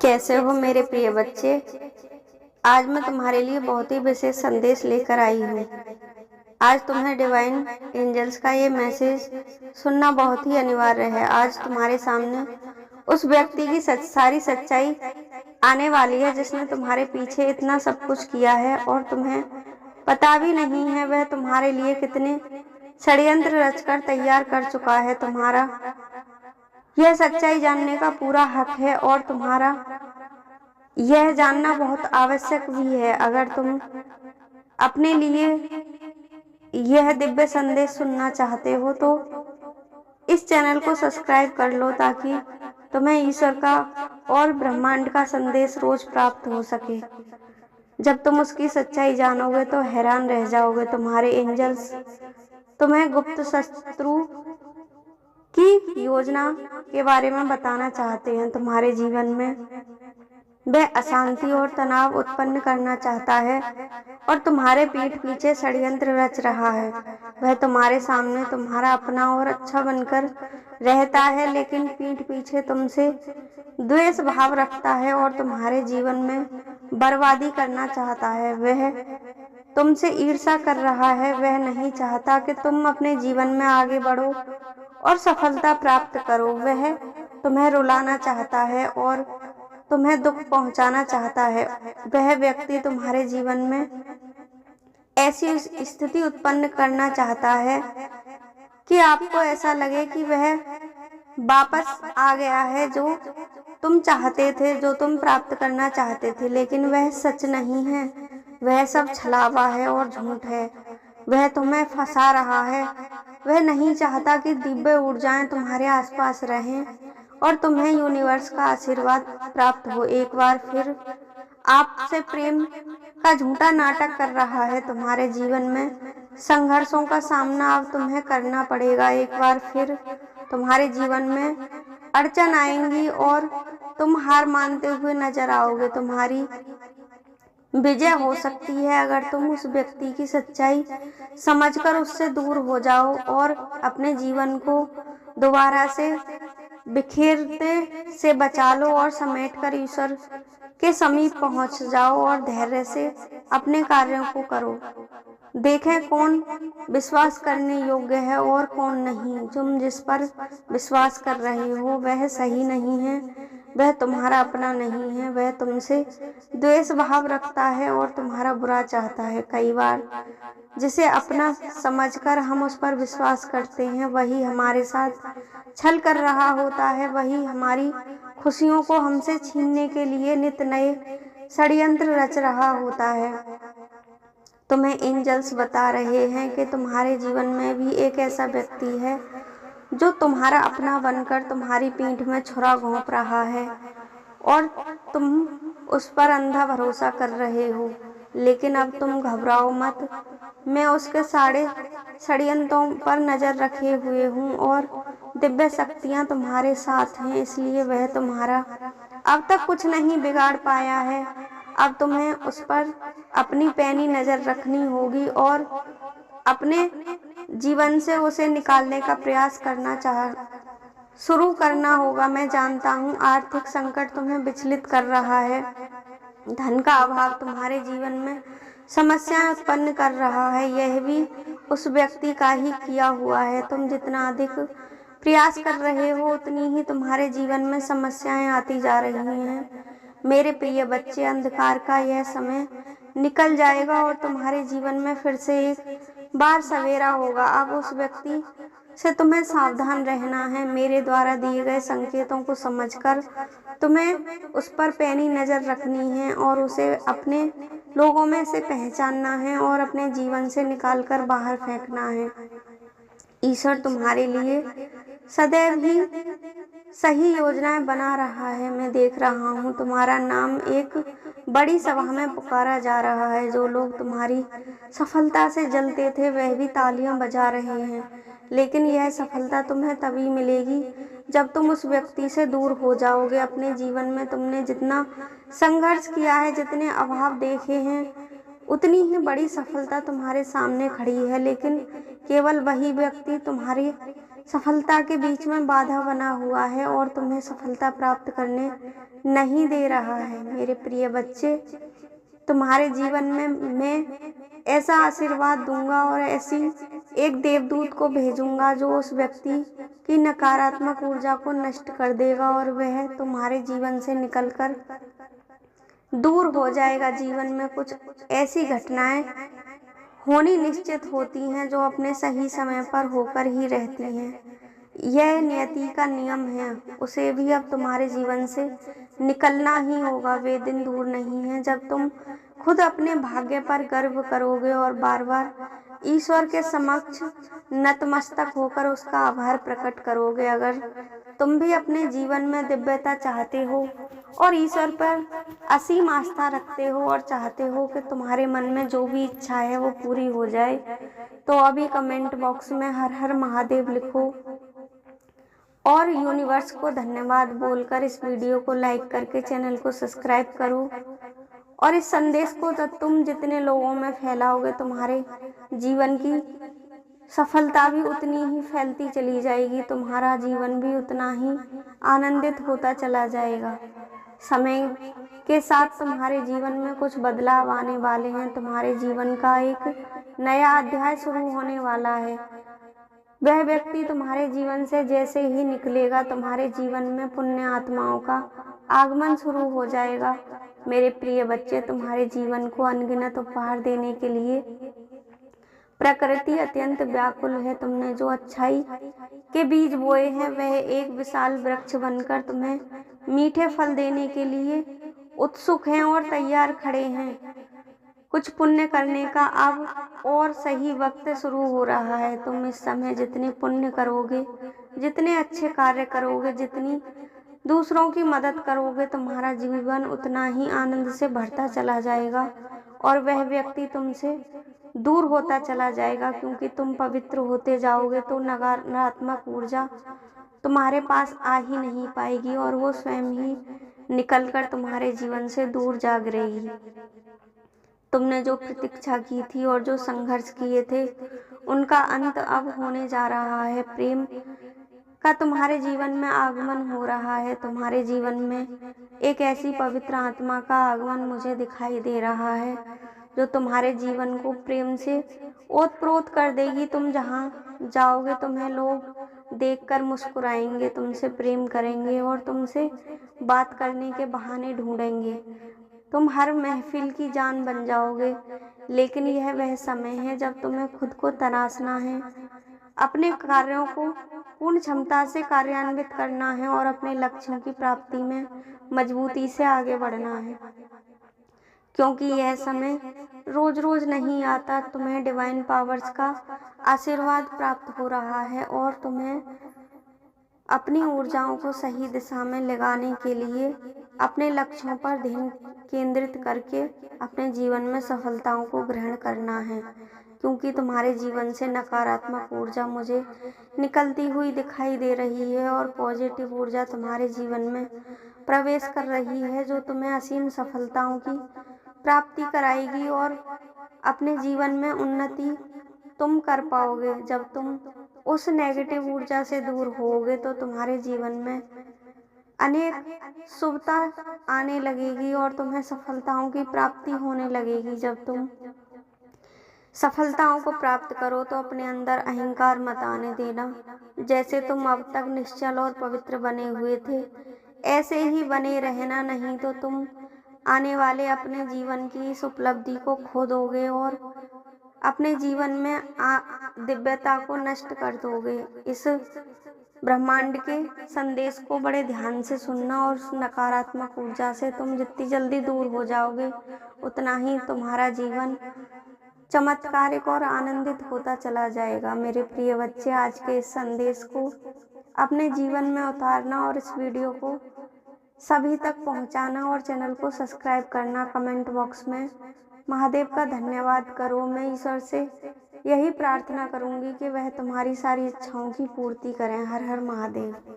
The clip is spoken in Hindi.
कैसे हो मेरे प्रिय बच्चे। आज मैं तुम्हारे लिए बहुत ही विशेष संदेश लेकर आई हूँ। आज तुम्हें डिवाइन एंजल्स का ये मैसेज सुनना बहुत ही अनिवार्य है। आज तुम्हारे सामने उस व्यक्ति की सारी सच्चाई आने वाली है जिसने तुम्हारे पीछे इतना सब कुछ किया है और तुम्हें पता भी नहीं है वह तुम्हारे लिए कितने षड्यंत्र रचकर तैयार कर चुका है। तुम्हारा यह सच्चाई जानने का पूरा हक है और तुम्हारा यह जानना बहुत आवश्यक भी है। अगर तुम अपने लिए यह दिव्य संदेश सुनना चाहते हो तो इस चैनल को सब्सक्राइब कर लो ताकि तुम्हें ईश्वर का और ब्रह्मांड का संदेश रोज प्राप्त हो सके। जब तुम उसकी सच्चाई जानोगे तो हैरान रह जाओगे। तुम्हारे एंजल्स तुम्हें गुप्त शत्रु की योजना के बारे में बताना चाहते हैं। तुम्हारे जीवन में वह अशांति और तनाव उत्पन्न करना चाहता है और तुम्हारे पीठ पीछे षड्यंत्र रच रहा है। वह तुम्हारे सामने तुम्हारा अपना और अच्छा बनकर रहता है, लेकिन पीठ पीछे तुमसे द्वेष भाव रखता है और तुम्हारे जीवन में बर्बादी करना चाहता है। वह तुमसे ईर्ष्या कर रहा है। वह नहीं चाहता कि तुम अपने जीवन में आगे बढ़ो और सफलता प्राप्त करो। वह तुम्हें रुलाना चाहता है और तुम्हें दुख पहुंचाना चाहता है। वह व्यक्ति तुम्हारे जीवन में ऐसी स्थिति उत्पन्न करना चाहता है कि आपको ऐसा लगे कि वह वापस आ गया है, जो तुम चाहते थे, जो तुम प्राप्त करना चाहते थे, लेकिन वह सच नहीं है। वह सब छलावा है और झूठ है। वह तुम्हें फंसा रहा है। वह नहीं चाहता कि दिव्य ऊर्जाएं तुम्हारे आसपास रहें और तुम्हें यूनिवर्स का आशीर्वाद प्राप्त हो। एक बार फिर आपसे प्रेम का झूठा नाटक कर रहा है। तुम्हारे जीवन में संघर्षों का सामना अब तुम्हें करना पड़ेगा। एक बार फिर तुम्हारे जीवन में अड़चन आएंगी और तुम हार मानते हुए नजर आओगे। तुम्हारी विजय हो सकती है अगर तुम उस व्यक्ति की सच्चाई समझकर उससे दूर हो जाओ और अपने जीवन को दोबारा से बिखेरते से बचा लो और समेटकर ईश्वर के समीप पहुंच जाओ और धैर्य से अपने कार्यों को करो। देखें कौन विश्वास करने योग्य है और कौन नहीं। तुम जिस पर विश्वास कर रहे हो वह सही नहीं है, वह तुम्हारा अपना नहीं है। वह तुमसे द्वेष भाव रखता है और तुम्हारा बुरा चाहता है। कई बार जिसे अपना समझकर हम उस पर विश्वास करते हैं वही हमारे साथ छल कर रहा होता है। वही हमारी खुशियों को हमसे छीनने के लिए नित नए षड्यंत्र रच रहा होता है। तुम्हें एंजल्स बता रहे हैं कि तुम्हारे जीवन में भी एक ऐसा व्यक्ति है जो तुम्हारा अपना बनकर तुम्हारी पीठ में छुरा घोंप रहा है और तुम उस पर अंधा भरोसा कर रहे हो। लेकिन अब तुम घबराओ मत। मैं उसके सारे षड्यंत्रों पर नजर रखे हुए हूँ और दिव्य शक्तियाँ तुम्हारे साथ हैं, इसलिए वह तुम्हारा अब तक कुछ नहीं बिगाड़ पाया है। अब तुम्हें उस पर अपनी पैनी नजर रखनी होगी और अपने जीवन से उसे निकालने का प्रयास शुरू करना होगा। मैं जानता हूँ आर्थिक संकट तुम्हें विचलित कर रहा है। धन का अभाव तुम्हारे जीवन में समस्याएं उत्पन्न कर रहा है। यह भी उस व्यक्ति का ही किया हुआ है। तुम जितना अधिक प्रयास कर रहे हो उतनी ही तुम्हारे जीवन में समस्याएं आती जा रही हैं। मेरे प्रिय बच्चे, अंधकार का यह समय निकल जाएगा और तुम्हारे जीवन में फिर से एक बार सवेरा होगा। अब उस व्यक्ति से तुम्हें सावधान रहना है। मेरे द्वारा दिए गए संकेतों को समझकर तुम्हें उस पर पैनी नजर रखनी है और उसे अपने लोगों में से पहचानना है और अपने जीवन से निकालकर बाहर फेंकना है। ईश्वर तुम्हारे लिए सदैव ही सही योजनाएं बना रहा है। मैं देख रहा हूँ तुम्हारा नाम एक बड़ी सभा में पुकारा जा रहा है। जो लोग तुम्हारी सफलता से जलते थे वह भी तालियां बजा रहे हैं, लेकिन यह सफलता तुम्हें तभी मिलेगी जब तुम उस व्यक्ति से दूर हो जाओगे। अपने जीवन में तुमने जितना संघर्ष किया है, जितने अभाव देखे हैं, उतनी ही बड़ी सफलता तुम्हारे सामने खड़ी है, लेकिन केवल वही व्यक्ति तुम्हारी सफलता के बीच में बाधा बना हुआ है और तुम्हें सफलता प्राप्त करने नहीं दे रहा है। मेरे प्रिय बच्चे, तुम्हारे जीवन में मैं ऐसा आशीर्वाद दूंगा और ऐसी एक देवदूत को भेजूंगा जो उस व्यक्ति की नकारात्मक ऊर्जा को नष्ट कर देगा और वह तुम्हारे जीवन से निकलकर दूर हो जाएगा। जीवन में कुछ ऐसी घटनाएं होनी निश्चित होती हैं जो अपने सही समय पर होकर ही रहती हैं। यह नियति का नियम है, उसे भी अब तुम्हारे जीवन से निकलना ही होगा। वे दिन दूर नहीं हैं जब तुम खुद अपने भाग्य पर गर्व करोगे और बार बार ईश्वर के समक्ष नतमस्तक होकर उसका आभार प्रकट करोगे। अगर तुम भी अपने जीवन में दिव्यता चाहते हो और ईश्वर पर असीम आस्था रखते हो और चाहते हो कि तुम्हारे मन में जो भी इच्छा है वो पूरी हो जाए, तो अभी कमेंट बॉक्स में हर हर महादेव लिखो और यूनिवर्स को धन्यवाद बोलकर इस वीडियो को लाइक करके चैनल को सब्सक्राइब करो। और इस संदेश को तुम जितने लोगों में फैलाओगे, तुम्हारे जीवन की सफलता भी उतनी ही फैलती चली जाएगी, तुम्हारा जीवन भी उतना ही आनंदित होता चला जाएगा। समय के साथ तुम्हारे जीवन में कुछ बदलाव आने वाले हैं। तुम्हारे जीवन का एक नया अध्याय शुरू होने वाला है। वह व्यक्ति तुम्हारे जीवन से जैसे ही निकलेगा, तुम्हारे जीवन में पुण्य आत्माओं का आगमन शुरू हो जाएगा। मेरे प्रिय बच्चे, तुम्हारे जीवन को अनगिनत उपहार देने के लिए प्रकृति अत्यंत व्याकुल है। तुमने जो अच्छाई के बीज बोए हैं वह एक विशाल वृक्ष बनकर तुम्हें मीठे फल देने के लिए उत्सुक हैं और तैयार खड़े हैं। कुछ पुण्य करने का अब और सही वक्त शुरू हो रहा है। तुम इस समय जितने पुण्य करोगे, जितने अच्छे कार्य करोगे, जितनी दूसरों की मदद करोगे, तुम्हारा जीवन उतना ही आनंद से भरता चला जाएगा और वह व्यक्ति तुमसे दूर होता चला जाएगा। क्योंकि तुम पवित्र होते जाओगे तो नकारात्मक ऊर्जा तुम्हारे पास आ ही नहीं पाएगी और वो स्वयं ही निकलकर तुम्हारे जीवन से दूर जा गिरेगी। तुमने जो प्रतीक्षा की थी और जो संघर्ष किए थे, उनका अंत अब होने जा रहा है। प्रेम का तुम्हारे जीवन में आगमन हो रहा है। तुम्हारे जीवन में एक ऐसी पवित्र आत्मा का आगमन मुझे दिखाई दे रहा है जो तुम्हारे जीवन को प्रेम से ओतप्रोत कर देगी। तुम जहाँ जाओगे तुम्हें लोग देखकर मुस्कुराएंगे, तुमसे प्रेम करेंगे और तुमसे बात करने के बहाने ढूंढेंगे। तुम हर महफिल की जान बन जाओगे। लेकिन यह वह समय है जब तुम्हें खुद को तराशना है, अपने कार्यों को पूर्ण क्षमता से कार्यान्वित करना है और अपने लक्ष्यों की प्राप्ति में मजबूती से आगे बढ़ना है। क्योंकि यह समय रोज रोज नहीं आता। तुम्हें डिवाइन पावर्स का आशीर्वाद प्राप्त हो रहा है और तुम्हें अपनी ऊर्जाओं को सही दिशा में लगाने के लिए अपने लक्ष्यों पर ध्यान केंद्रित करके अपने जीवन में सफलताओं को ग्रहण करना है। क्योंकि तुम्हारे जीवन से नकारात्मक ऊर्जा मुझे निकलती हुई दिखाई दे रही है और पॉजिटिव ऊर्जा तुम्हारे जीवन में प्रवेश कर रही है जो तुम्हें असीम सफलताओं की प्राप्ति कराएगी और अपने जीवन में उन्नति तुम कर पाओगे। जब तुम उस नेगेटिव ऊर्जा से दूर होगे तो तुम्हारे जीवन में अनेक शुभता आने लगेगी और तुम्हें सफलताओं की प्राप्ति होने लगेगी। जब तुम सफलताओं को प्राप्त करो तो अपने अंदर अहंकार मत आने देना। जैसे तुम अब तक निश्चल और पवित्र बने हुए थे, ऐसे ही बने रहना, नहीं तो तुम आने वाले अपने जीवन की इस उपलब्धि को खो दोगे और अपने जीवन में दिव्यता को नष्ट कर दोगे। इस ब्रह्मांड के संदेश को बड़े ध्यान से सुनना और उस नकारात्मक ऊर्जा से तुम जितनी जल्दी दूर हो जाओगे उतना ही तुम्हारा जीवन चमत्कारिक और आनंदित होता चला जाएगा। मेरे प्रिय बच्चे, आज के इस संदेश को अपने जीवन में उतारना और इस वीडियो को सभी तक पहुंचाना और चैनल को सब्सक्राइब करना। कमेंट बॉक्स में महादेव का धन्यवाद करो। मैं ईश्वर से यही प्रार्थना करूंगी कि वह तुम्हारी सारी इच्छाओं की पूर्ति करें। हर हर महादेव।